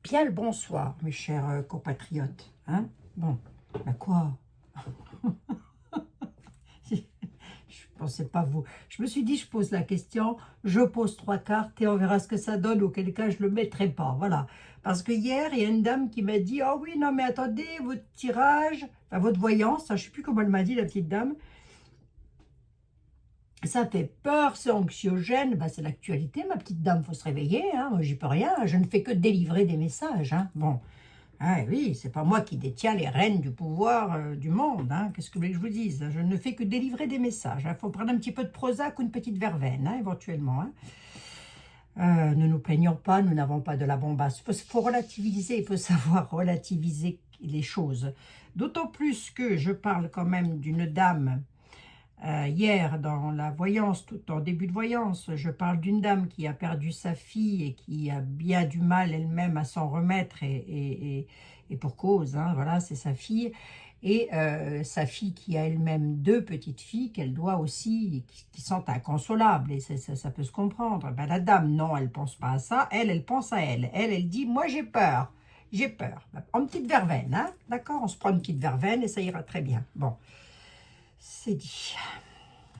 Bien le bonsoir, mes chers compatriotes. Hein, bon, ben quoi? Je pensais pas vous. Je me suis dit, je pose la question, je pose 3 cartes et on verra ce que ça donne, auquel cas je le mettrai pas. Voilà. Parce que hier, il y a une dame qui m'a dit, oh oui, non mais attendez, votre tirage, enfin votre voyance, hein, je sais plus comment elle m'a dit, la petite dame, ça fait peur, c'est anxiogène. Ben, c'est l'actualité, ma petite dame, faut se réveiller. Hein. Moi, j'y peux rien, je ne fais que délivrer des messages. Hein. Bon. Ah oui, c'est pas moi qui détiens les rênes du pouvoir du monde. Hein. Qu'est-ce que vous voulez que je vous dise? Je ne fais que délivrer des messages. Il faut prendre un petit peu de Prozac ou une petite verveine, hein, éventuellement. Hein. Ne nous plaignons pas, nous n'avons pas de la bombasse. Faut relativiser, il faut savoir relativiser les choses. D'autant plus que je parle quand même d'une dame. Hier, dans la voyance, tout en début de voyance, je parle d'une dame qui a perdu sa fille et qui a bien du mal elle-même à s'en remettre et pour cause, hein, voilà, c'est sa fille. Et sa fille qui a elle-même 2 petites filles qu'elle doit aussi, qui sont inconsolables, et ça peut se comprendre. Ben, la dame, non, elle pense pas à ça, elle pense à elle. Elle dit, moi j'ai peur, j'ai peur. En petite verveine, hein, d'accord? On se prend une petite verveine et ça ira très bien. Bon, c'est dit.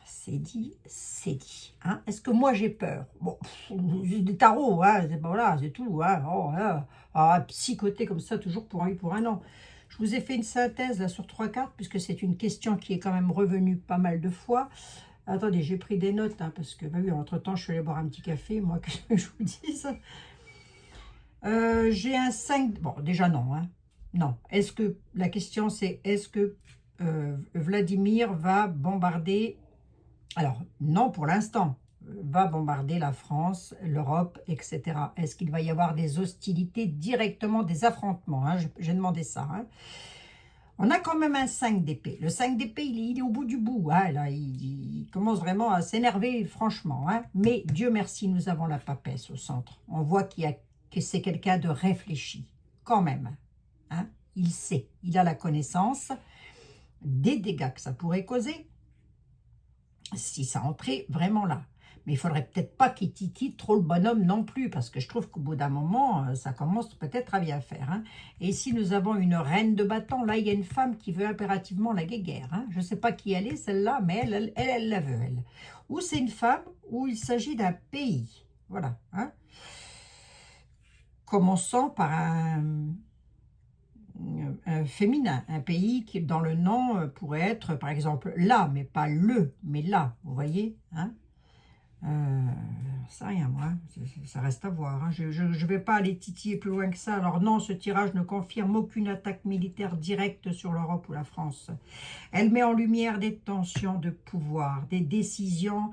C'est dit, c'est dit. Hein. Est-ce que moi j'ai peur? Bon, j'ai des tarots, hein, voilà, c'est tout. Hein. Oh, psychoter comme ça, toujours pour un oui, pour un non. Je vous ai fait une synthèse là sur 3 cartes, puisque c'est une question qui est quand même revenue pas mal de fois. Attendez, j'ai pris des notes, hein, parce que, bah oui, entre-temps, je suis allée boire un petit café, moi, que je vous dise. J'ai un 5... Bon, déjà non, hein. Non. Est-ce que... La question, c'est, est-ce que Vladimir va bombarder... Alors, non pour l'instant, va bombarder la France, l'Europe, etc. Est-ce qu'il va y avoir des hostilités directement, des affrontements, hein? J'ai demandé ça. Hein. On a quand même un 5 d'épée. Le 5 d'épée, il est au bout du bout. Hein, là, il commence vraiment à s'énerver, franchement. Hein. Mais Dieu merci, nous avons la papesse au centre. On voit que c'est quelqu'un de réfléchi, quand même. Hein. Il sait, il a la connaissance des dégâts que ça pourrait causer, si ça entrait vraiment là. Mais il faudrait peut-être pas qu'il titille trop le bonhomme non plus, parce que je trouve qu'au bout d'un moment, ça commence peut-être à bien faire. Hein. Et ici, nous avons une reine de bâton. Là, il y a une femme qui veut impérativement la guéguerre. Hein. Je ne sais pas qui elle est, celle-là, mais elle la veut, elle. Ou c'est une femme, ou il s'agit d'un pays. Voilà. Hein. Commençons par un féminin, un pays qui, dans le nom, pourrait être, par exemple, là, mais pas le, mais là, vous voyez, hein. Ça rien, moi, ça reste à voir. Hein. Je ne vais pas aller titiller plus loin que ça. Alors non, ce tirage ne confirme aucune attaque militaire directe sur l'Europe ou la France. Elle met en lumière des tensions de pouvoir, des décisions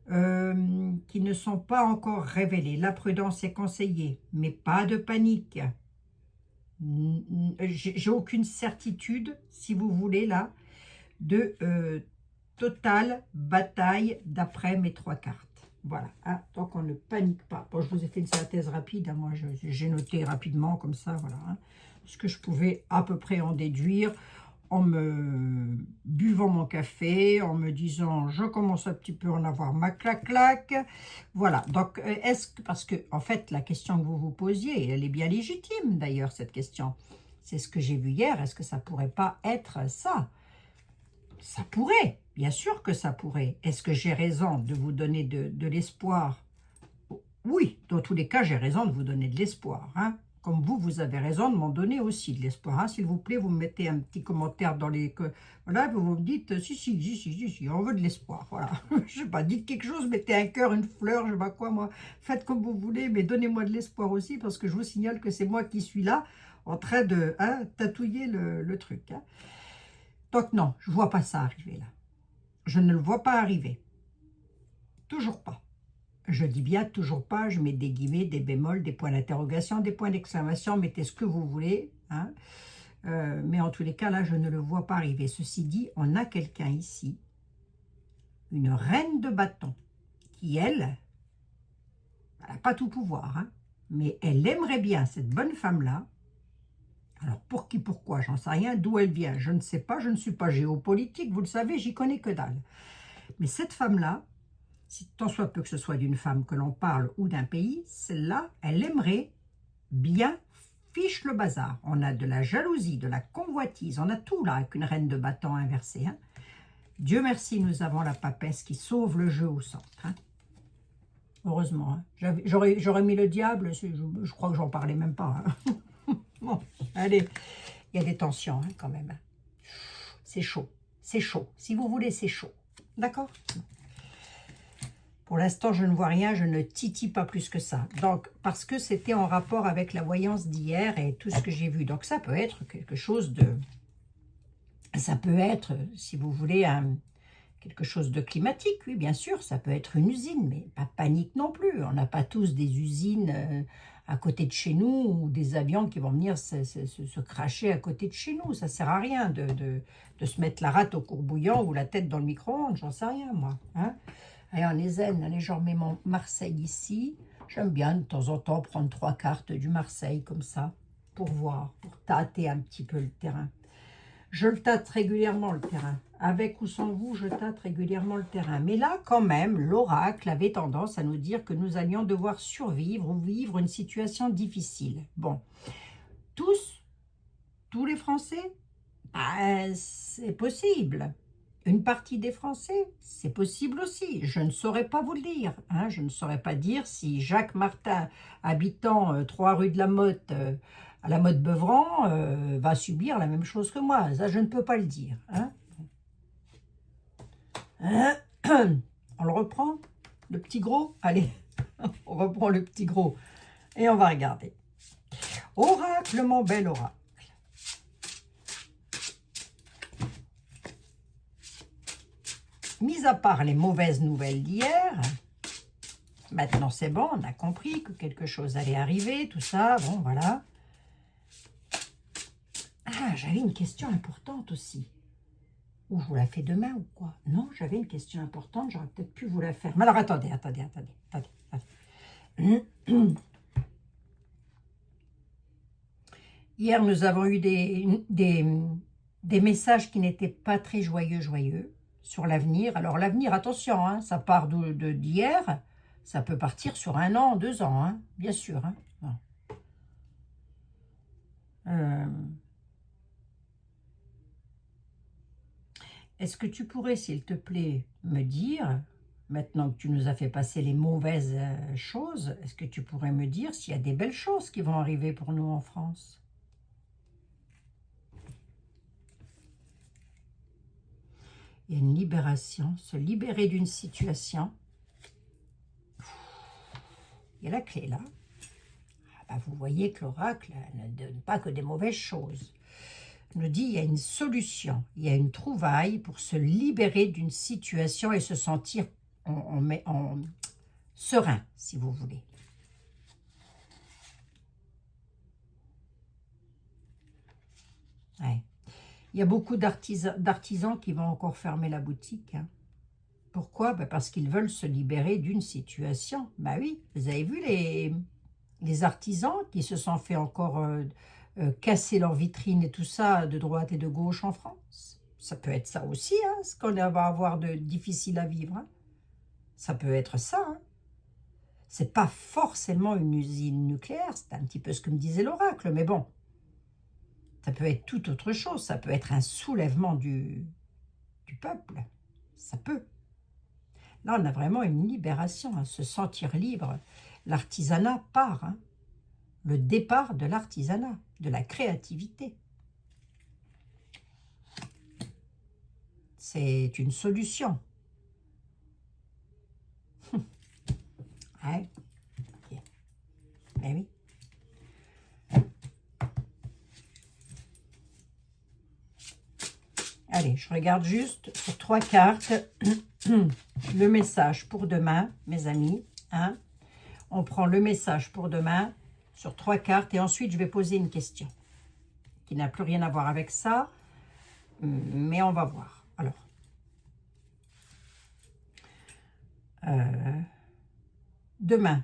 qui ne sont pas encore révélées. La prudence est conseillée, mais pas de panique. J'ai aucune certitude, si vous voulez, là, de totale bataille d'après mes 3 cartes. Voilà, hein, donc on ne panique pas. Bon, je vous ai fait une synthèse rapide, hein, moi j'ai noté rapidement comme ça, voilà, hein, ce que je pouvais à peu près en déduire, en me buvant mon café, en me disant, je commence un petit peu à en avoir ma claque. Voilà, donc est-ce que, parce que en fait, la question que vous vous posiez, elle est bien légitime d'ailleurs, cette question. C'est ce que j'ai vu hier, est-ce que ça pourrait pas être ça? Ça pourrait, bien sûr que ça pourrait. Est-ce que j'ai raison de vous donner de l'espoir? Oui, dans tous les cas, j'ai raison de vous donner de l'espoir. Hein. Comme vous avez raison de m'en donner aussi de l'espoir. Hein. S'il vous plaît, vous me mettez un petit commentaire dans les... Voilà, vous me dites, si, on veut de l'espoir. Voilà, je sais pas, dites quelque chose, mettez un cœur, une fleur, je sais pas quoi, moi. Faites comme vous voulez, mais donnez-moi de l'espoir aussi, parce que je vous signale que c'est moi qui suis là, en train de tatouiller le truc. Hein. Donc non, je ne vois pas ça arriver là. Je ne le vois pas arriver. Toujours pas. Je dis bien toujours pas, je mets des guillemets, des bémols, des points d'interrogation, des points d'exclamation, mettez ce que vous voulez. Hein. Mais en tous les cas, là, je ne le vois pas arriver. Ceci dit, on a quelqu'un ici, une reine de bâton, qui, elle n'a pas tout pouvoir, hein, mais elle aimerait bien, cette bonne femme-là. Alors, pour qui, pourquoi, j'en sais rien. D'où elle vient, je ne sais pas. Je ne suis pas géopolitique, vous le savez, j'y connais que dalle. Mais cette femme-là, si tant soit peu que ce soit d'une femme que l'on parle ou d'un pays, celle-là, elle aimerait bien fiche le bazar. On a de la jalousie, de la convoitise, on a tout là avec une reine de bâton inversée. Hein. Dieu merci, nous avons la papesse qui sauve le jeu au centre. Hein. Heureusement. Hein. J'aurais mis le diable, je crois que j'en parlais même pas. Hein. Bon, allez, il y a des tensions hein, quand même. C'est chaud, c'est chaud. Si vous voulez, c'est chaud. D'accord? Pour l'instant, je ne vois rien, je ne titille pas plus que ça. Donc, parce que c'était en rapport avec la voyance d'hier et tout ce que j'ai vu. Donc, ça peut être quelque chose de... Ça peut être, si vous voulez, quelque chose de climatique, oui, bien sûr. Ça peut être une usine, mais pas de panique non plus. On n'a pas tous des usines à côté de chez nous ou des avions qui vont venir se cracher à côté de chez nous. Ça ne sert à rien de se mettre la rate au courbouillant ou la tête dans le micro-ondes. J'en sais rien, moi. Hein. Allez, on est zen. Allez, je remets mon Marseille ici. J'aime bien de temps en temps prendre 3 cartes du Marseille comme ça pour voir, pour tâter un petit peu le terrain. Je le tâte régulièrement le terrain. Avec ou sans vous, je tâte régulièrement le terrain. Mais là, quand même, l'oracle avait tendance à nous dire que nous allions devoir survivre ou vivre une situation difficile. Bon, tous les Français, ben, c'est possible. Une partie des Français, c'est possible aussi. Je ne saurais pas vous le dire. Hein. Je ne saurais pas dire si Jacques Martin, habitant 3 rue de la Motte, à la Motte-Beuvran, va subir la même chose que moi. Ça, je ne peux pas le dire. Hein. On le reprend, le petit gros? Allez, on reprend le petit gros. Et on va regarder. Oracle, mon bel oracle. Mis à part les mauvaises nouvelles d'hier, maintenant c'est bon, on a compris que quelque chose allait arriver, tout ça, bon voilà. Ah, j'avais une question importante aussi. Ou je vous la fais demain ou quoi? Non, j'avais une question importante, j'aurais peut-être pu vous la faire. Mais alors attendez. Hier, nous avons eu des messages qui n'étaient pas très joyeux sur l'avenir. Alors l'avenir, attention, hein, ça part d'hier, ça peut partir sur 1 an, 2 ans, hein, bien sûr. Hein. Est-ce que tu pourrais, s'il te plaît, me dire, maintenant que tu nous as fait passer les mauvaises choses, est-ce que tu pourrais me dire s'il y a des belles choses qui vont arriver pour nous en France? Il y a une libération, se libérer d'une situation. Il y a la clé là. Ah bah vous voyez que l'oracle ne donne pas que des mauvaises choses. Il nous dit il y a une solution, il y a une trouvaille pour se libérer d'une situation et se sentir en serein, si vous voulez. Ouais. Il y a beaucoup d'artisans qui vont encore fermer la boutique. Hein. Pourquoi? Ben parce qu'ils veulent se libérer d'une situation. Ben oui, vous avez vu les artisans qui se sont fait encore casser leurs vitrines et tout ça de droite et de gauche en France. Ça peut être ça aussi, hein, ce qu'on va avoir de difficile à vivre. Hein. Ça peut être ça. Hein. C'est pas forcément une usine nucléaire, c'est un petit peu ce que me disait l'oracle, mais bon. Ça peut être tout autre chose, ça peut être un soulèvement du peuple, ça peut. Là, on a vraiment une libération, hein, se sentir libre. L'artisanat part, hein, le départ de l'artisanat, de la créativité. C'est une solution. Ouais. Okay. Ben oui. Allez, je regarde juste sur 3 cartes le message pour demain, mes amis. Hein. On prend le message pour demain sur 3 cartes et ensuite je vais poser une question qui n'a plus rien à voir avec ça, mais on va voir. Alors, demain,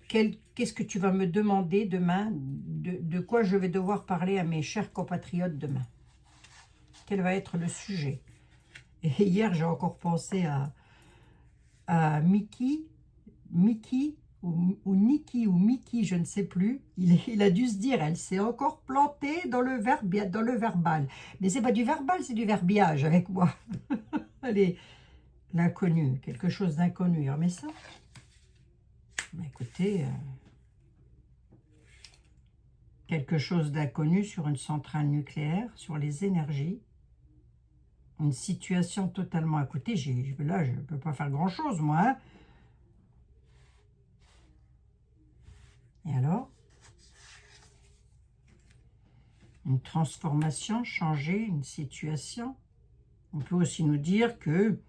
qu'est-ce que tu vas me demander demain? De quoi je vais devoir parler à mes chers compatriotes demain? Quel va être le sujet? Et hier, j'ai encore pensé à Mickey ou Niki, ou Mickey, je ne sais plus, il a dû se dire, elle s'est encore plantée dans le verbal. Mais c'est pas du verbal, c'est du verbiage avec moi. Allez, l'inconnu, quelque chose d'inconnu. Il remet ça. Mais écoutez, quelque chose d'inconnu sur une centrale nucléaire, sur les énergies. Une situation totalement... Écoutez, là, je ne peux pas faire grand-chose, moi. Hein. Et alors? Une transformation, changer une situation. On peut aussi nous dire que...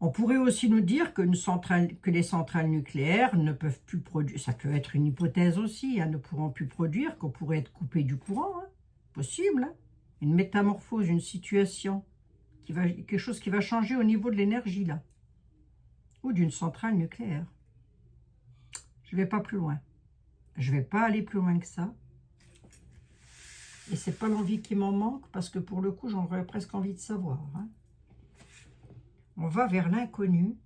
On pourrait aussi nous dire que les centrales nucléaires ne peuvent plus produire... Ça peut être une hypothèse aussi, hein, ne pourront plus produire, qu'on pourrait être coupé du courant. Hein. Possible, hein. Une métamorphose, une situation, quelque chose qui va changer au niveau de l'énergie, là. Ou d'une centrale nucléaire. Je ne vais pas plus loin. Je ne vais pas aller plus loin que ça. Et c'est pas l'envie qui m'en manque, parce que pour le coup, j'aurais presque envie de savoir. Hein. On va vers l'inconnu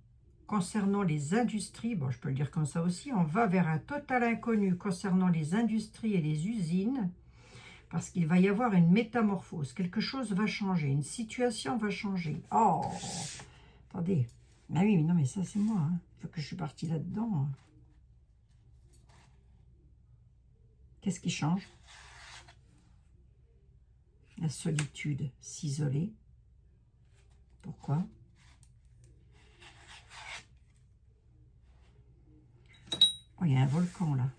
concernant les industries. Bon, je peux le dire comme ça aussi. On va vers un total inconnu concernant les industries et les usines, parce qu'il va y avoir une métamorphose. Quelque chose va changer. Une situation va changer. Oh, attendez. Ah oui, mais non, mais ça, c'est moi. Hein. Il faut que je suis partie là-dedans. Qu'est-ce qui change? La solitude, s'isoler. Pourquoi? Oh, il y a un volcan là.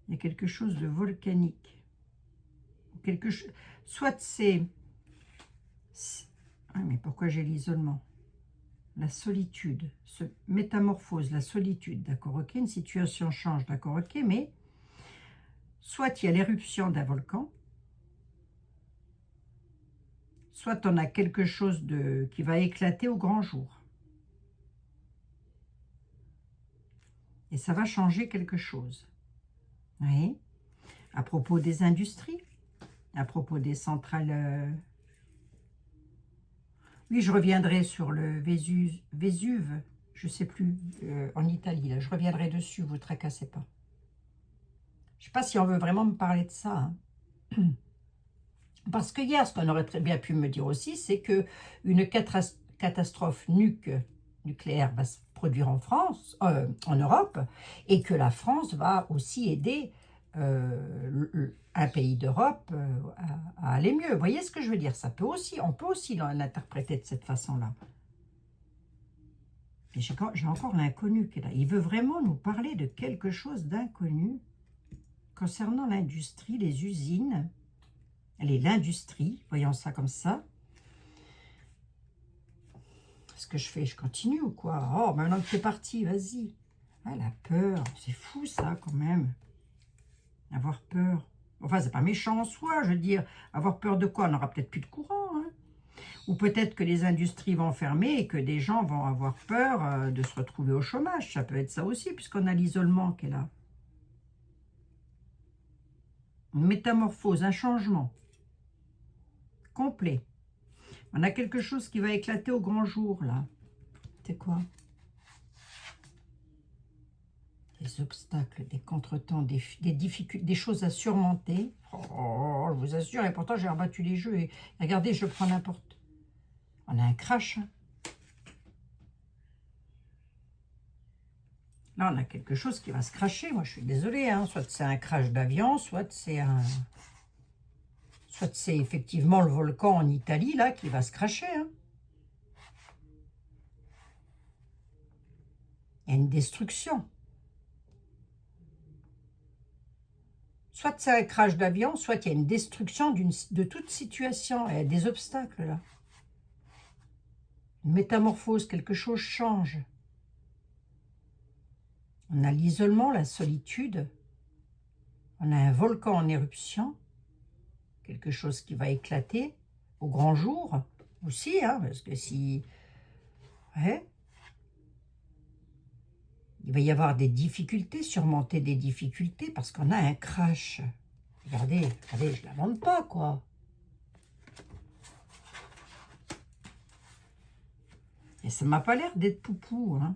Il y a quelque chose de volcanique. Soit c'est... Ah, mais pourquoi j'ai l'isolement? La solitude, métamorphose, la solitude, d'accord, ok, une situation change, d'accord, ok, mais soit il y a l'éruption d'un volcan, soit on a quelque chose qui va éclater au grand jour. Et ça va changer quelque chose. Oui. À propos des industries, à propos des centrales... Oui, je reviendrai sur le Vésuve, je ne sais plus, en Italie. Là. Je reviendrai dessus, vous ne tracassez pas. Je ne sais pas si on veut vraiment me parler de ça. Hein. Parce que hier, ce qu'on aurait très bien pu me dire aussi, c'est qu'une catastrophe nucléaire va se produire en France, en Europe, et que la France va aussi aider un pays d'Europe à aller mieux. Vous voyez ce que je veux dire? On peut aussi l'interpréter de cette façon-là. J'ai encore l'inconnu qui est là. Il veut vraiment nous parler de quelque chose d'inconnu concernant l'industrie, les usines. Allez, l'industrie, voyons ça comme ça. Ce que je fais, je continue ou quoi? Oh, maintenant que t'es parti, vas-y. Ah, la peur, c'est fou ça quand même. Avoir peur. Enfin, c'est pas méchant en soi, je veux dire. Avoir peur de quoi? On n'aura peut-être plus de courant. Hein. Ou peut-être que les industries vont fermer et que des gens vont avoir peur de se retrouver au chômage. Ça peut être ça aussi, puisqu'on a l'isolement qui est là. Une métamorphose, un changement complet. On a quelque chose qui va éclater au grand jour, là. C'est quoi? Des obstacles, des contretemps, des difficultés, des choses à surmonter. Oh, je vous assure, et pourtant j'ai rebattu les jeux. Et regardez, je prends n'importe. On a un crash. Hein. Là, on a quelque chose qui va se crasher. Moi, je suis désolée. Hein. Soit c'est un crash d'avion, soit c'est effectivement le volcan en Italie, là, qui va se crasher. Hein. Il y a une destruction. Soit c'est un crash d'avion, soit il y a une destruction de toute situation. Il y a des obstacles, là. Une métamorphose, quelque chose change. On a l'isolement, la solitude. On a un volcan en éruption. Quelque chose qui va éclater au grand jour aussi, hein, parce que si... Ouais, il va y avoir des difficultés, surmonter des difficultés, parce qu'on a un crash. Regardez, je ne l'invente pas, quoi. Et ça m'a pas l'air d'être poupou, hein.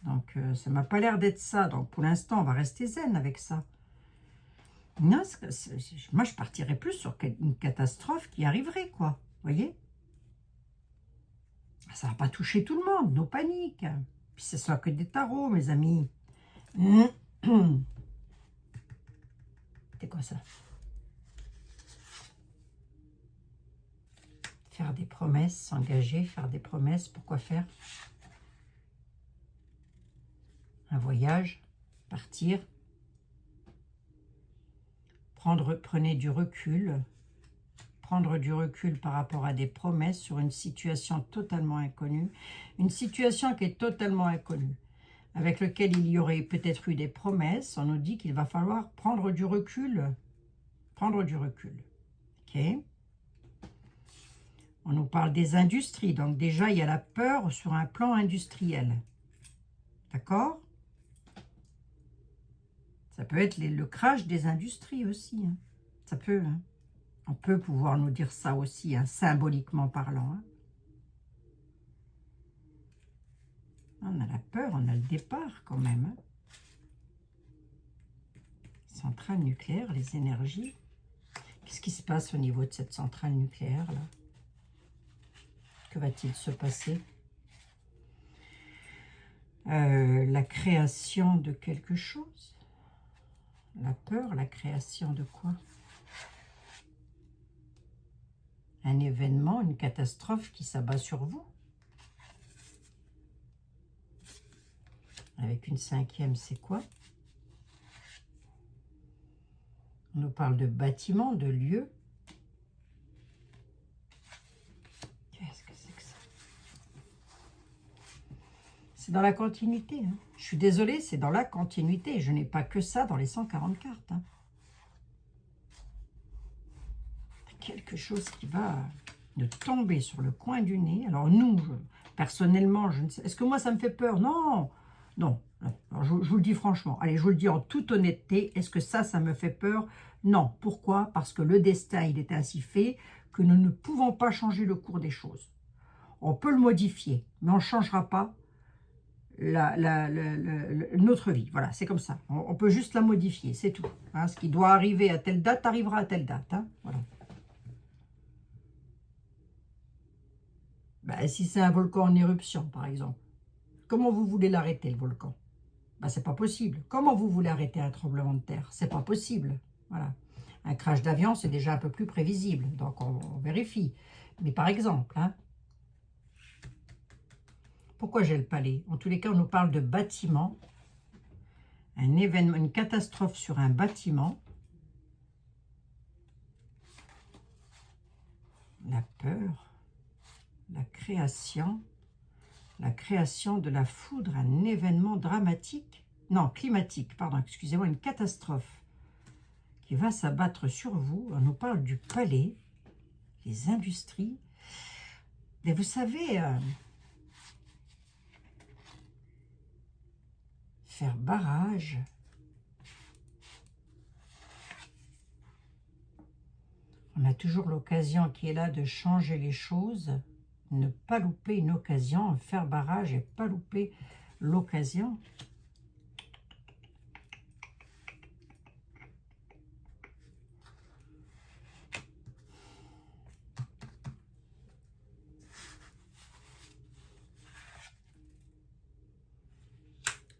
Donc, ça m'a pas l'air d'être ça. Donc, pour l'instant, on va rester zen avec ça. Non, moi, je partirais plus sur une catastrophe qui arriverait, quoi. Vous voyez? Ça va pas toucher tout le monde, nos paniques. Puis, ce sera que des tarots, mes amis. C'est quoi ça? Faire des promesses, s'engager, faire des promesses. Pourquoi faire? Un voyage, partir. Prenez du recul. Prendre du recul par rapport à des promesses sur une situation totalement inconnue. Une situation qui est totalement inconnue, avec laquelle il y aurait peut-être eu des promesses. On nous dit qu'il va falloir prendre du recul. Prendre du recul. Ok? On nous parle des industries. Donc déjà, il y a la peur sur un plan industriel. D'accord? Ça peut être le crash des industries aussi. Hein. Ça peut. Hein. On peut pouvoir nous dire ça aussi, hein, symboliquement parlant. Hein. On a la peur, on a le départ quand même. Hein. Centrale nucléaire, les énergies. Qu'est-ce qui se passe au niveau de cette centrale nucléaire là? Que va-t-il se passer? La création de quelque chose? La peur, la création de quoi? Un événement, une catastrophe qui s'abat sur vous. Avec une cinquième, c'est quoi? On nous parle de bâtiments, de lieux. Qu'est-ce que c'est que ça? C'est dans la continuité. Hein. Je suis désolée, c'est dans la continuité. Je n'ai pas que ça dans les 140 cartes. Hein. Quelque chose qui va de tomber sur le coin du nez. Alors nous, personnellement, je ne sais. Est-ce que moi, ça me fait peur? Non, non. Alors, je vous le dis franchement. Allez, je vous le dis en toute honnêteté. Est-ce que ça me fait peur? Non. Pourquoi? Parce que le destin, il est ainsi fait que nous ne pouvons pas changer le cours des choses. On peut le modifier, mais on ne changera pas notre vie. Voilà, c'est comme ça. On peut juste la modifier, c'est tout. Hein, ce qui doit arriver à telle date arrivera à telle date. Hein, voilà. Ben, si c'est un volcan en éruption, par exemple, comment vous voulez l'arrêter, le volcan? Ben, c'est pas possible. Comment vous voulez arrêter un tremblement de terre? C'est pas possible. Voilà. Un crash d'avion, c'est déjà un peu plus prévisible, donc on vérifie. Mais par exemple, hein, pourquoi j'ai le palais? En tous les cas, on nous parle de bâtiment, un événement, une catastrophe sur un bâtiment, la peur, la création de la foudre, un événement dramatique, non, climatique, pardon, excusez-moi, une catastrophe qui va s'abattre sur vous. On nous parle du palais, les industries. Et vous savez, faire barrage, on a toujours l'occasion qui est là de changer les choses, ne pas louper une occasion, faire barrage et pas louper l'occasion.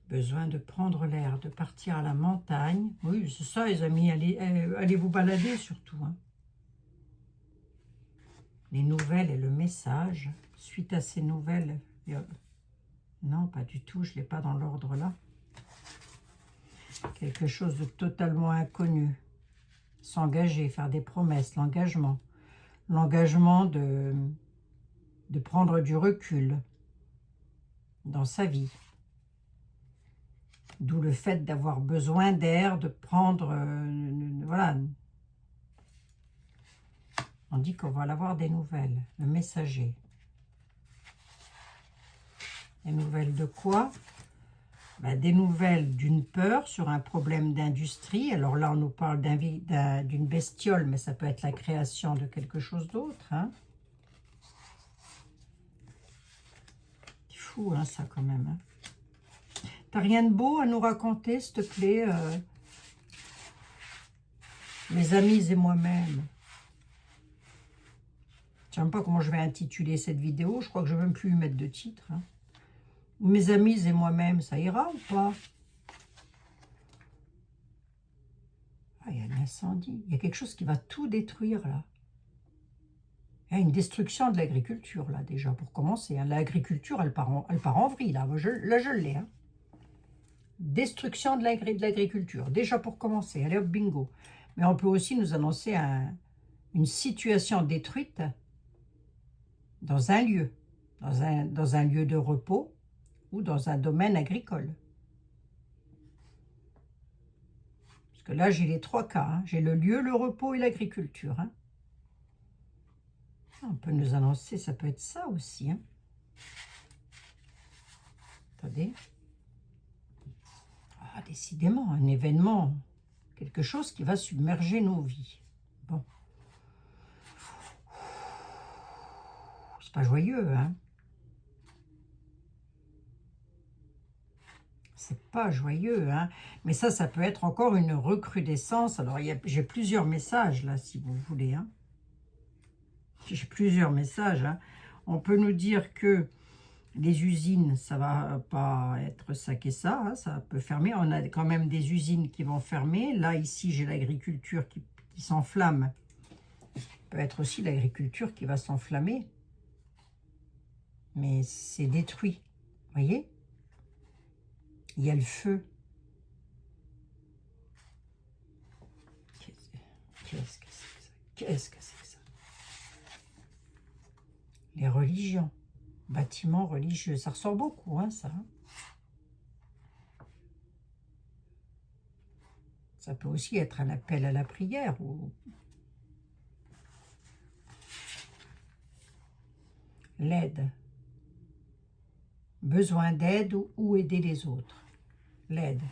Besoin de prendre l'air, de partir à la montagne. Oui, c'est ça les amis, allez vous balader surtout. Hein. Les nouvelles et le message. Suite à ces nouvelles, non, pas du tout, je ne l'ai pas dans l'ordre là. Quelque chose de totalement inconnu. S'engager, faire des promesses, l'engagement. L'engagement de prendre du recul dans sa vie. D'où le fait d'avoir besoin d'air, de prendre... voilà. On dit qu'on va avoir des nouvelles. Le messager. Des nouvelles de quoi? Ben, des nouvelles d'une peur sur un problème d'industrie. Alors là, on nous parle d'une bestiole, mais ça peut être la création de quelque chose d'autre. Hein. fou, hein, ça, quand même. Hein. T'as rien de beau à nous raconter, s'il te plaît mes amis et moi-même. Je ne sais même pas comment je vais intituler cette vidéo. Je crois que je ne vais même plus lui mettre de titre. Hein. Mes amis et moi-même, ça ira ou pas? Ah, il y a un incendie. Il y a quelque chose qui va tout détruire, là. Il y a une destruction de l'agriculture, là, déjà, pour commencer. Hein. L'agriculture, elle part en vrille, là. Là, je l'ai. Hein. Destruction de l'agriculture, déjà pour commencer. Allez hop, bingo. Mais on peut aussi nous annoncer une situation détruite dans un lieu. Dans un lieu de repos ou dans un domaine agricole. Parce que là, j'ai les 3 cas. Hein. J'ai le lieu, le repos et l'agriculture. Hein. On peut nous annoncer, ça peut être ça aussi. Hein. Attendez. Ah, décidément, un événement, quelque chose qui va submerger nos vies. Bon. C'est pas joyeux, hein. C'est pas joyeux, hein. Mais ça peut être encore une recrudescence. Alors, j'ai plusieurs messages, là, si vous voulez, hein. J'ai plusieurs messages, hein. On peut nous dire que les usines, ça va pas être ça et ça, hein, ça peut fermer. On a quand même des usines qui vont fermer. Là, ici, j'ai l'agriculture qui s'enflamme. Peut être aussi l'agriculture qui va s'enflammer. Mais c'est détruit. Vous voyez? Il y a le feu. Qu'est-ce que c'est que ça? Qu'est-ce que c'est que ça? Les religions. Bâtiments religieux. Ça ressort beaucoup, hein, ça. Ça peut aussi être un appel à la prière. Ou l'aide. Besoin d'aide ou aider les autres. L'aide.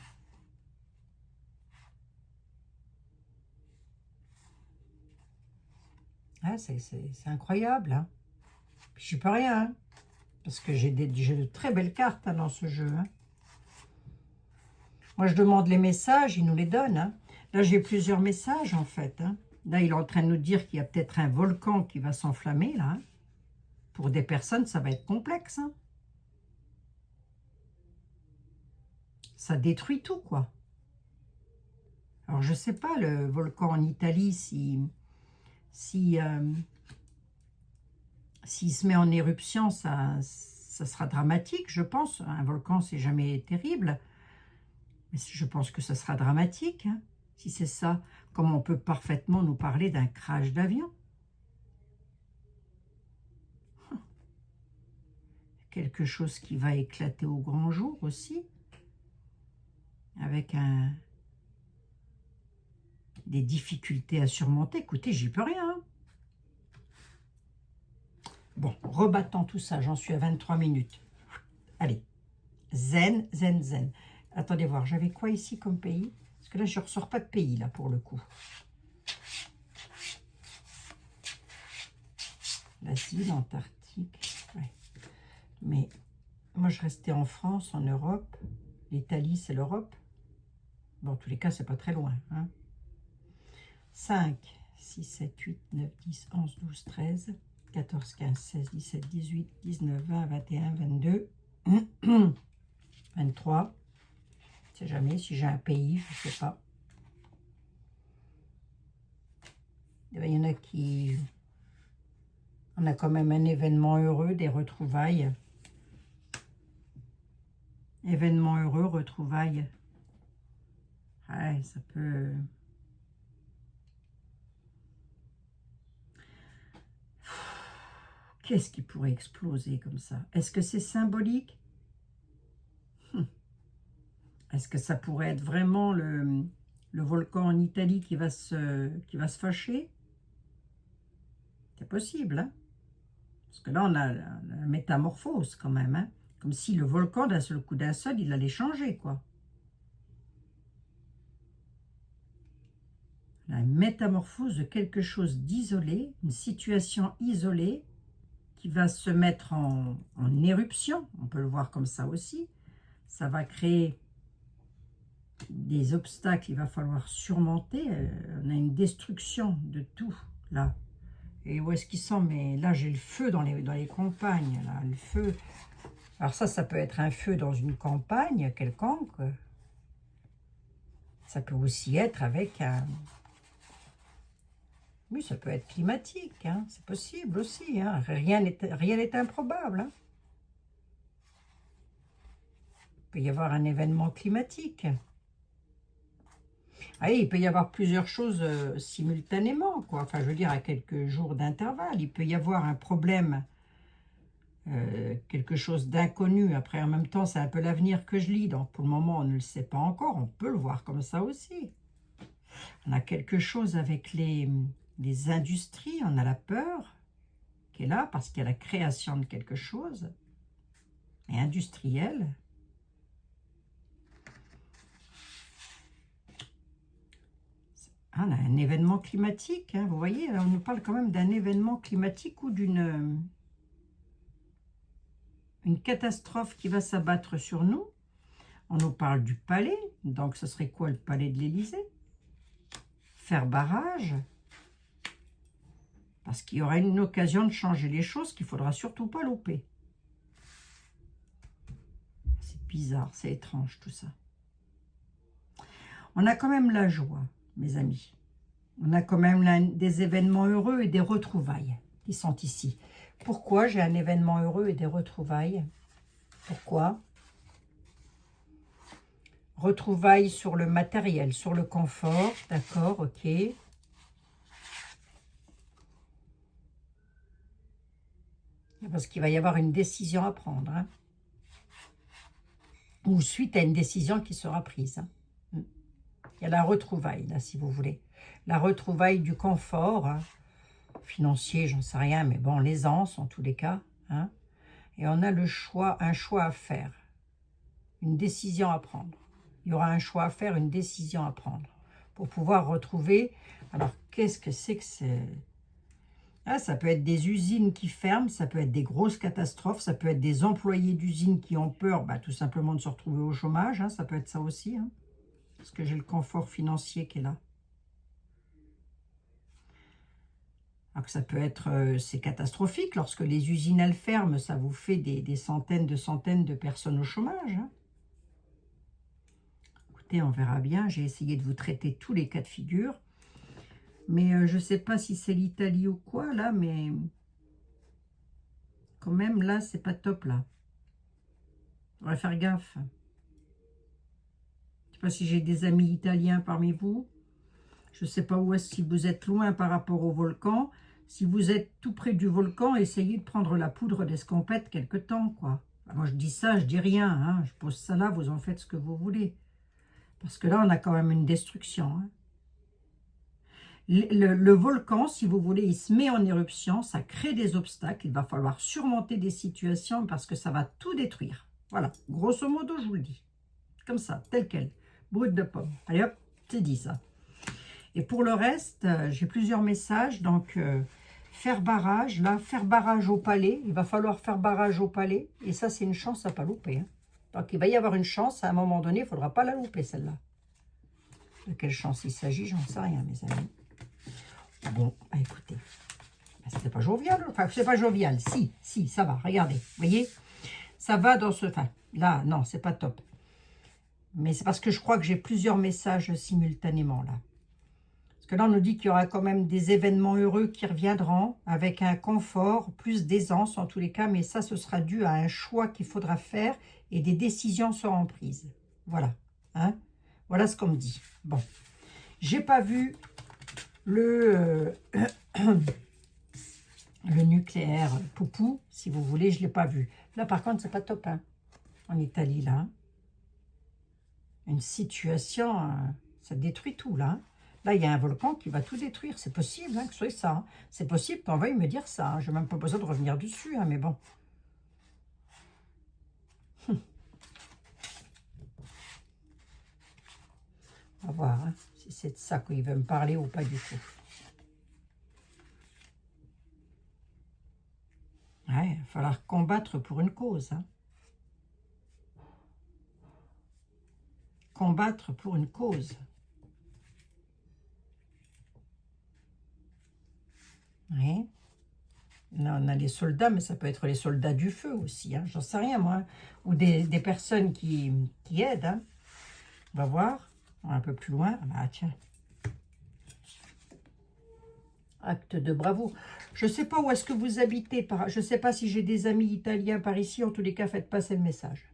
Ah, c'est incroyable. Hein. Je peux rien. Hein, parce que j'ai de très belles cartes hein, dans ce jeu. Hein. Moi, je demande les messages, il nous les donne. Hein. Là, j'ai plusieurs messages, en fait. Hein. Là, il est en train de nous dire qu'il y a peut-être un volcan qui va s'enflammer, là. Hein. Pour des personnes, ça va être complexe. Hein. Ça détruit tout, quoi. Alors, je ne sais pas, le volcan en Italie, s'il se met en éruption, ça sera dramatique, je pense. Un volcan, c'est jamais terrible. Mais je pense que ça sera dramatique, hein, si c'est ça. Comme on peut parfaitement nous parler d'un crash d'avion. Quelque chose qui va éclater au grand jour aussi. Avec des difficultés à surmonter. Écoutez, j'y peux rien. Hein. Bon, rebattant tout ça, j'en suis à 23 minutes. Allez, zen, zen, zen. Attendez voir, j'avais quoi ici comme pays? Parce que là, je ne ressors pas de pays, là, pour le coup. L'Asie, l'Antarctique. Ouais. Mais moi, je restais en France, en Europe. L'Italie, c'est l'Europe. Bon, en tous les cas, c'est pas très loin. Hein. 5, 6, 7, 8, 9, 10, 11, 12, 13, 14, 15, 16, 17, 18, 19, 20, 21, 22, 23. Je ne sais jamais si j'ai un pays, je ne sais pas. Il y en a qui... On a quand même un événement heureux, des retrouvailles. Événement heureux, retrouvailles. Ouais, ça peut... Qu'est-ce qui pourrait exploser comme ça? Est-ce que c'est symbolique? Est-ce que ça pourrait être vraiment le volcan en Italie qui va se fâcher? C'est possible, hein? Parce que là, on a la métamorphose quand même, hein? Comme si le volcan, d'un seul coup, d'un seul, il allait changer, quoi. La métamorphose de quelque chose d'isolé, une situation isolée, qui va se mettre en éruption. On peut le voir comme ça aussi. Ça va créer des obstacles, il va falloir surmonter. On a une destruction de tout, là. Et où est-ce qu'ils sont? Mais là, j'ai le feu dans les campagnes, là, le feu. Alors ça peut être un feu dans une campagne quelconque. Ça peut aussi être avec un... Oui, ça peut être climatique, hein. C'est possible aussi, hein. Rien n'est improbable, hein. Il peut y avoir un événement climatique. Ah, il peut y avoir plusieurs choses simultanément, quoi. Enfin, je veux dire, à quelques jours d'intervalle. Il peut y avoir un problème, quelque chose d'inconnu. Après, en même temps, c'est un peu l'avenir que je lis. Donc, pour le moment, on ne le sait pas encore. On peut le voir comme ça aussi. On a quelque chose avec les industries. On a la peur qui est là parce qu'il y a la création de quelque chose. Et industriel. Ah, on a un événement climatique, hein, vous voyez, là, on nous parle quand même d'un événement climatique ou d'une une catastrophe qui va s'abattre sur nous. On nous parle du palais, donc ce serait quoi le palais de l'Élysée? Faire barrage, parce qu'il y aura une occasion de changer les choses qu'il ne faudra surtout pas louper. C'est bizarre, c'est étrange tout ça. On a quand même la joie, mes amis. On a quand même des événements heureux et des retrouvailles qui sont ici. Pourquoi j'ai un événement heureux et des retrouvailles? Pourquoi? Retrouvailles sur le matériel, sur le confort, d'accord, ok. Parce qu'il va y avoir une décision à prendre, hein. Ou suite à une décision qui sera prise, hein. Il y a la retrouvaille, là, si vous voulez. La retrouvaille du confort, hein, financier, j'en sais rien, mais bon, l'aisance, en tous les cas, hein. Et on a le choix, un choix à faire, une décision à prendre. Il y aura un choix à faire, une décision à prendre, pour pouvoir retrouver... Alors, qu'est-ce que c'est que c'est? Ah, ça peut être des usines qui ferment, ça peut être des grosses catastrophes, ça peut être des employés d'usines qui ont peur, bah, tout simplement de se retrouver au chômage, hein, ça peut être ça aussi, hein, parce que j'ai le confort financier qui est là. Alors que ça peut être, c'est catastrophique, lorsque les usines elles ferment, ça vous fait des centaines de personnes au chômage, hein. Écoutez, on verra bien, j'ai essayé de vous traiter tous les cas de figure, mais je ne sais pas si c'est l'Italie ou quoi, là, mais quand même, là, c'est pas top, là. On va faire gaffe. Je ne sais pas si j'ai des amis italiens parmi vous. Je ne sais pas où est-ce, si vous êtes loin par rapport au volcan. Si vous êtes tout près du volcan, essayez de prendre la poudre d'escampette quelque temps, quoi. Moi, je dis ça, je dis rien, hein. Je pose ça là, vous en faites ce que vous voulez. Parce que là, on a quand même une destruction, hein. Le volcan, si vous voulez, il se met en éruption, ça crée des obstacles, il va falloir surmonter des situations parce que ça va tout détruire. Voilà, grosso modo, je vous le dis. Comme ça, tel quel, brut de pomme. Allez hop, c'est dit ça. Et pour le reste, j'ai plusieurs messages, donc faire barrage, là, faire barrage au palais, il va falloir faire barrage au palais, et ça, c'est une chance à ne pas louper, hein. Donc, il va y avoir une chance, à un moment donné, il ne faudra pas la louper, celle-là. De quelle chance il s'agit, j'en sais rien, mes amis. Bon, bah, écoutez, bah, c'était pas jovial, enfin, c'est pas jovial, si, ça va, regardez, vous voyez, ça va dans ce, enfin, là, non, c'est pas top. Mais c'est parce que je crois que j'ai plusieurs messages simultanément, là. Parce que là, on nous dit qu'il y aura quand même des événements heureux qui reviendront, avec un confort, plus d'aisance en tous les cas, mais ça, ce sera dû à un choix qu'il faudra faire et des décisions seront prises. Voilà, hein. Voilà ce qu'on me dit. Bon, j'ai pas vu le nucléaire poupou, si vous voulez, je ne l'ai pas vu. Là, par contre, c'est pas top, hein. En Italie, là. Une situation, ça détruit tout, là. Là, il y a un volcan qui va tout détruire. C'est possible, hein, que ce soit ça, hein. C'est possible qu'on veuille me dire ça, hein. Je n'ai même pas besoin de revenir dessus, hein, mais bon. On va voir, hein, si c'est de ça qu'il veut me parler ou pas du tout. falloir combattre pour une cause. Hein. Combattre pour une cause. Oui. Là, on a les soldats, mais ça peut être les soldats du feu aussi. Hein. J'en sais rien, moi. Ou des personnes qui aident. Hein. On va voir. Un peu plus loin. Ah, tiens. Acte de bravoure. Je ne sais pas où est-ce que vous habitez. Je ne sais pas si j'ai des amis italiens par ici. En tous les cas, faites passer le message.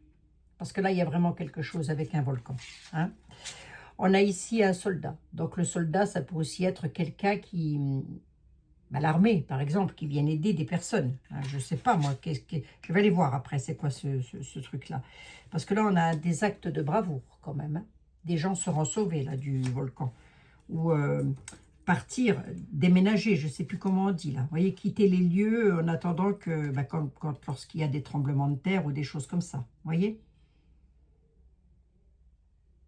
Parce que là, il y a vraiment quelque chose avec un volcan. Hein. On a ici un soldat. Donc, le soldat, ça peut aussi être quelqu'un qui... l'armée, par exemple, qui vient aider des personnes. Hein, je ne sais pas, moi. Je vais aller voir après, c'est quoi ce truc-là. Parce que là, on a des actes de bravoure, quand même. Hein. Des gens seront sauvés, là, du volcan. Ou partir, déménager, je ne sais plus comment on dit, là. Vous voyez, quitter les lieux en attendant que... lorsqu'il y a des tremblements de terre ou des choses comme ça. Vous voyez?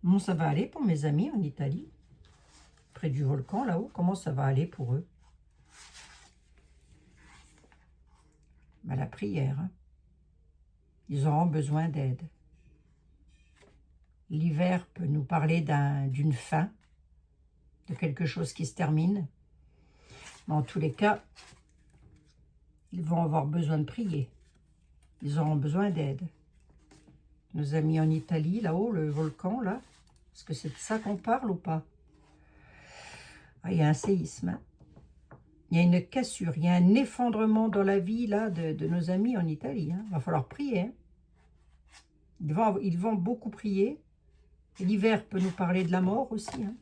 Bon, ça va aller pour mes amis en Italie. Près du volcan, là-haut. Comment ça va aller pour eux? La prière. Hein. Ils auront besoin d'aide. L'hiver peut nous parler d'une fin, de quelque chose qui se termine. Mais en tous les cas, ils vont avoir besoin de prier. Ils auront besoin d'aide. Nos amis en Italie, là-haut, le volcan, là, est-ce que c'est de ça qu'on parle ou pas? Ah, il y a un séisme. Hein. Il y a une cassure, il y a un effondrement dans la vie là, de nos amis en Italie. Hein. Il va falloir prier. Hein. Ils vont beaucoup prier. L'hiver peut nous parler de la mort aussi. Hein.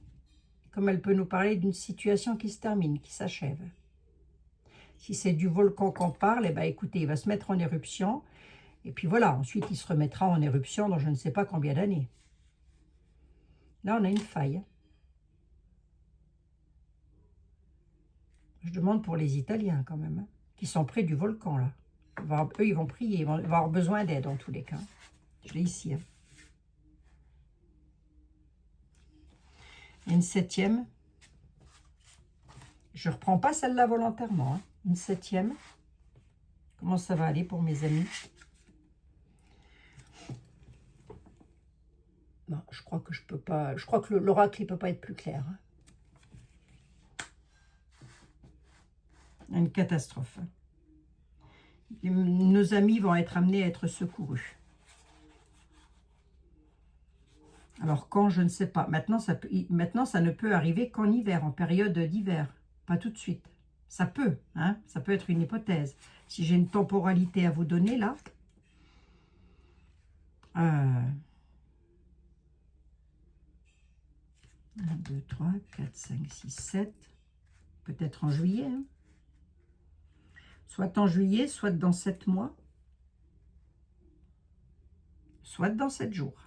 Comme elle peut nous parler d'une situation qui se termine, qui s'achève. Si c'est du volcan qu'on parle, eh ben, écoutez, il va se mettre en éruption. Et puis voilà, ensuite il se remettra en éruption dans je ne sais pas combien d'années. Là, on a une faille. Hein. Je demande pour les Italiens quand même, hein, qui sont près du volcan là. Eux, ils vont prier, ils vont avoir besoin d'aide en tous les cas. Je l'ai ici. Hein. Une 7e. Je ne reprends pas celle-là volontairement. Hein. Une 7e. Comment ça va aller pour mes amis? Non, je crois que je peux pas. Je crois que l'oracle ne peut pas être plus clair. Hein. Une catastrophe. Nos amis vont être amenés à être secourus. Alors quand, je ne sais pas. Maintenant, ça ne peut arriver qu'en hiver, en période d'hiver. Pas tout de suite. Ça peut, hein. Ça peut être une hypothèse. Si j'ai une temporalité à vous donner, là. 1, 2, 3, 4, 5, 6, 7. Peut-être en juillet, hein. Soit en juillet, soit dans 7 mois, soit dans 7 jours.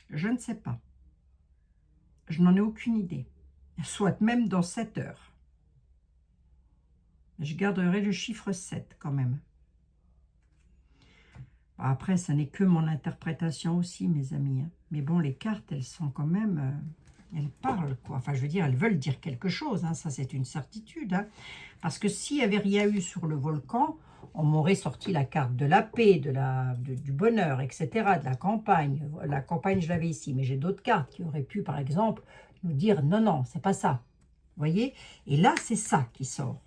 Je ne sais pas. Je n'en ai aucune idée. Soit même dans 7 heures. Je garderai le chiffre 7 quand même. Après, ça n'est que mon interprétation aussi, mes amis. Hein. Mais bon, les cartes, elles sont quand même... elles parlent, quoi. Enfin, je veux dire, elles veulent dire quelque chose. Hein. Ça, c'est une certitude. Hein. Parce que s'il n'y avait rien eu sur le volcan, on m'aurait sorti la carte de la paix, du bonheur, etc., de la campagne. La campagne, je l'avais ici. Mais j'ai d'autres cartes qui auraient pu, par exemple, nous dire, non, non, c'est pas ça. Vous voyez? Et là, c'est ça qui sort.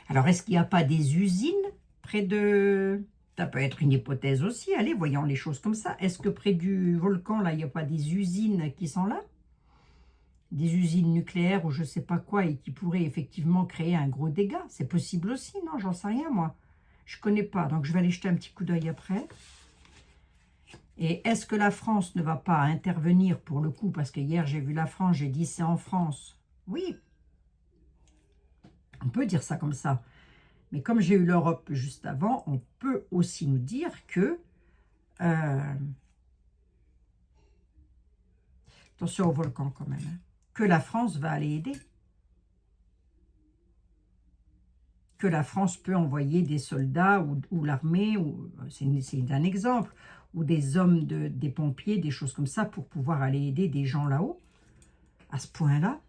Alors, est-ce qu'il n'y a pas des usines près de... Ça peut être une hypothèse aussi. Allez, voyons les choses comme ça. Est-ce que près du volcan, là, il n'y a pas des usines qui sont là? Des usines nucléaires ou je ne sais pas quoi et qui pourraient effectivement créer un gros dégât. C'est possible aussi, non? J'en sais rien, moi. Je ne connais pas. Donc, je vais aller jeter un petit coup d'œil après. Et est-ce que la France ne va pas intervenir pour le coup? Parce que hier, j'ai vu la France, j'ai dit c'est en France. Oui. On peut dire ça comme ça. Mais comme j'ai eu l'Europe juste avant, on peut aussi nous dire que... attention au volcan quand même. Hein, que la France va aller aider. Que la France peut envoyer des soldats ou l'armée, c'est un exemple, ou des hommes, des pompiers, des choses comme ça, pour pouvoir aller aider des gens là-haut. À ce point-là,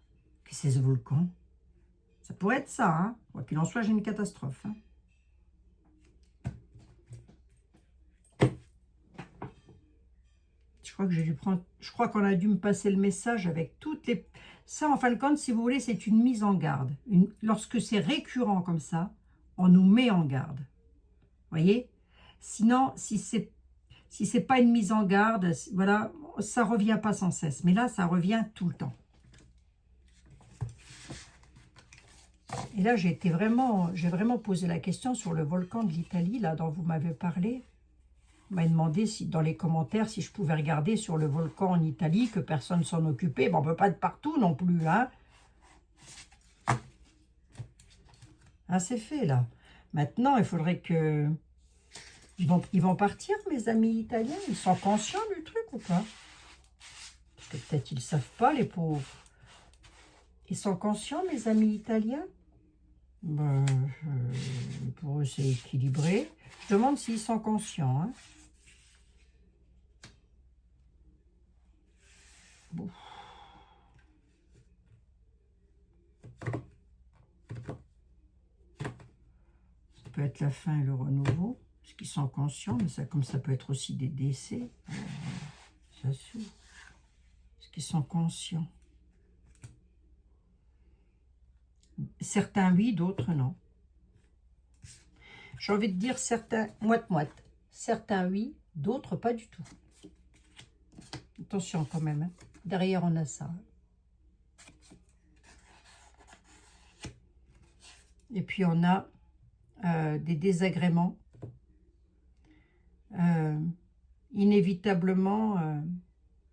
que c'est ce volcan. Ça pourrait être ça, hein. Quoi qu'il en soit, j'ai une catastrophe. Hein. Je crois que j'ai dû prendre. Je crois qu'on a dû me passer le message avec toutes les. Ça, en fin de compte, si vous voulez, c'est une mise en garde. Lorsque c'est récurrent comme ça, on nous met en garde. Vous voyez? Sinon, si c'est pas une mise en garde, voilà, ça revient pas sans cesse. Mais là, ça revient tout le temps. Et là, j'ai vraiment posé la question sur le volcan de l'Italie, là, dont vous m'avez parlé. On m'a demandé dans les commentaires si je pouvais regarder sur le volcan en Italie, que personne s'en occupait. Bon, on ne peut pas être partout non plus, hein. Ah, c'est fait, là. Maintenant, il faudrait que... Ils vont partir, mes amis italiens. Ils sont conscients du truc ou pas? Parce que peut-être ils ne savent pas, les pauvres. Ils sont conscients, mes amis italiens? Ben, pour eux, c'est équilibré. Je demande s'ils sont conscients, hein. Bon. Ça peut être la fin et le renouveau, parce qu'ils sont conscients, mais ça, comme ça peut être aussi des décès, ça sûr. Parce qu'ils sont conscients. Certains oui, d'autres non. J'ai envie de dire certains moite-moite. Certains oui, d'autres pas du tout. Attention quand même, hein. Derrière on a ça. Et puis on a des désagréments. Inévitablement,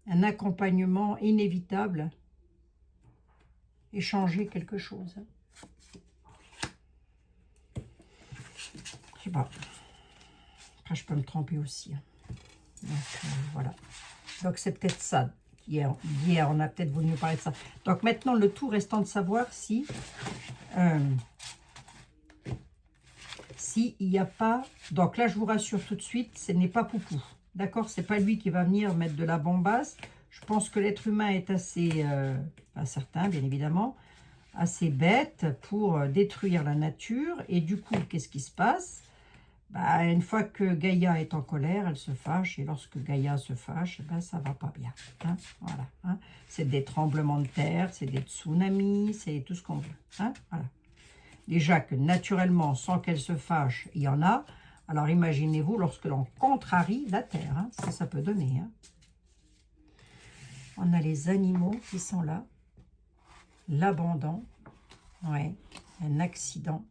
un accompagnement inévitable. Et changer quelque chose. Je sais pas. Après, je peux me tromper aussi. Donc, voilà. Donc, c'est peut-être ça. Hier, on a peut-être voulu nous parler de ça. Donc, maintenant, le tout restant de savoir si... s'il n'y a pas... Donc là, je vous rassure tout de suite, ce n'est pas Poupou. D'accord? C'est pas lui qui va venir mettre de la bombasse. Je pense que l'être humain est assez... pas certain, bien évidemment, assez bête pour détruire la nature. Et du coup, qu'est-ce qui se passe? Bah, une fois que Gaïa est en colère, elle se fâche. Et lorsque Gaïa se fâche, ben, ça va pas bien. Hein, voilà. Hein. C'est des tremblements de terre, c'est des tsunamis, c'est tout ce qu'on veut. Hein, voilà. Déjà que naturellement, sans qu'elle se fâche, il y en a. Alors imaginez-vous lorsque l'on contrarie la terre. Hein, ça peut donner. Hein. On a les animaux qui sont là. L'abandon. Ouais, un accident.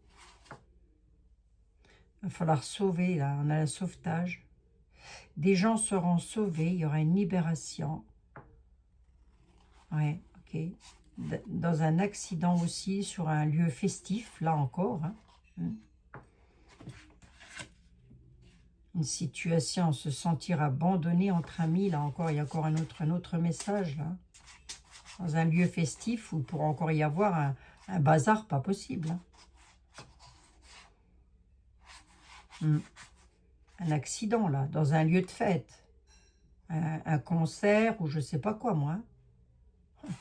Il va falloir sauver, là, on a le sauvetage. Des gens seront sauvés, il y aura une libération. Ouais, ok. Dans un accident aussi, sur un lieu festif, là encore. Hein. Une situation, se sentir abandonné entre amis, là encore, il y a encore un autre message, là. Dans un lieu festif où il pourra encore y avoir un bazar, pas possible. Hein. Un accident, là, dans un lieu de fête. Un concert ou je sais pas quoi, moi.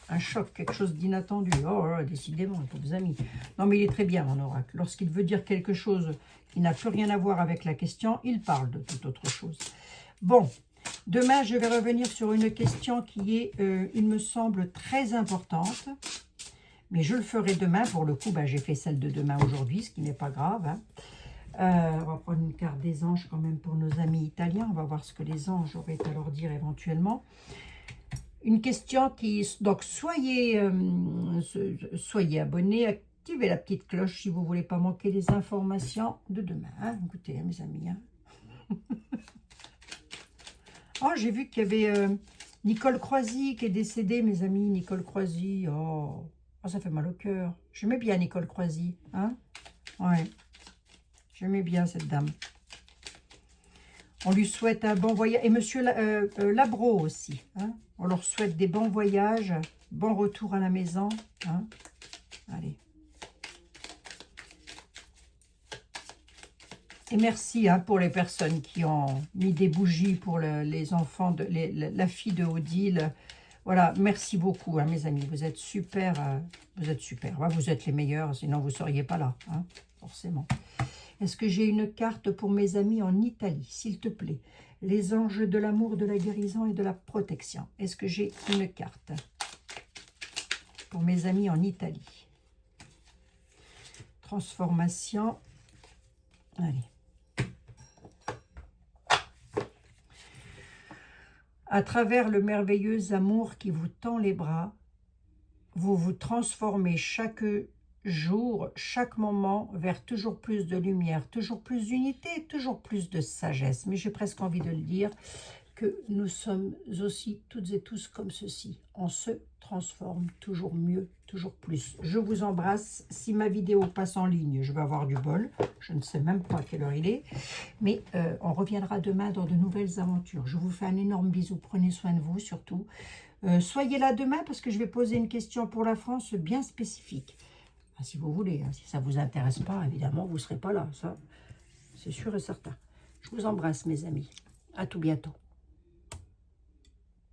Un choc, quelque chose d'inattendu. Oh, décidément, pauvres amis. Non, mais il est très bien, mon oracle. Lorsqu'il veut dire quelque chose qui n'a plus rien à voir avec la question, il parle de toute autre chose. Bon, demain, je vais revenir sur une question qui est, il me semble, très importante. Mais je le ferai demain. Pour le coup, j'ai fait celle de demain aujourd'hui, ce qui n'est pas grave. Hein. On va prendre une carte des anges quand même pour nos amis italiens. On va voir ce que les anges auraient à leur dire éventuellement. Une question qui... Donc, soyez abonnés, activez la petite cloche si vous ne voulez pas manquer les informations de demain. Hein. Écoutez, mes amis. Hein. Oh, j'ai vu qu'il y avait Nicole Croisy qui est décédée, mes amis. Nicole Croisy. Oh, ça fait mal au cœur. J'aimais bien Nicole Croisy. Hein. Ouais. J'aimais bien cette dame. On lui souhaite un bon voyage. Et monsieur Labro aussi. Hein. On leur souhaite des bons voyages, bon retour à la maison. Hein. Allez. Et merci hein, pour les personnes qui ont mis des bougies pour les enfants, la fille de Odile. Voilà, merci beaucoup, hein, mes amis. Vous êtes super, vous êtes super. Ouais, vous êtes les meilleurs, sinon vous ne seriez pas là, hein, forcément. Est-ce que j'ai une carte pour mes amis en Italie, s'il te plaît? Les anges de l'amour, de la guérison et de la protection. Est-ce que j'ai une carte pour mes amis en Italie? Transformation. Allez. À travers le merveilleux amour qui vous tend les bras, vous vous transformez chaque jour, chaque moment, vers toujours plus de lumière, toujours plus d'unité, toujours plus de sagesse. Mais j'ai presque envie de le dire, que nous sommes aussi toutes et tous comme ceci. On se transforme toujours mieux, toujours plus. Je vous embrasse. Si ma vidéo passe en ligne, je vais avoir du bol. Je ne sais même pas à quelle heure il est. Mais on reviendra demain dans de nouvelles aventures. Je vous fais un énorme bisou. Prenez soin de vous surtout. Soyez là demain parce que je vais poser une question pour la France bien spécifique. Ah, si vous voulez, hein. Si ça ne vous intéresse pas, évidemment, vous ne serez pas là. Ça, c'est sûr et certain. Je vous embrasse, mes amis. À tout bientôt.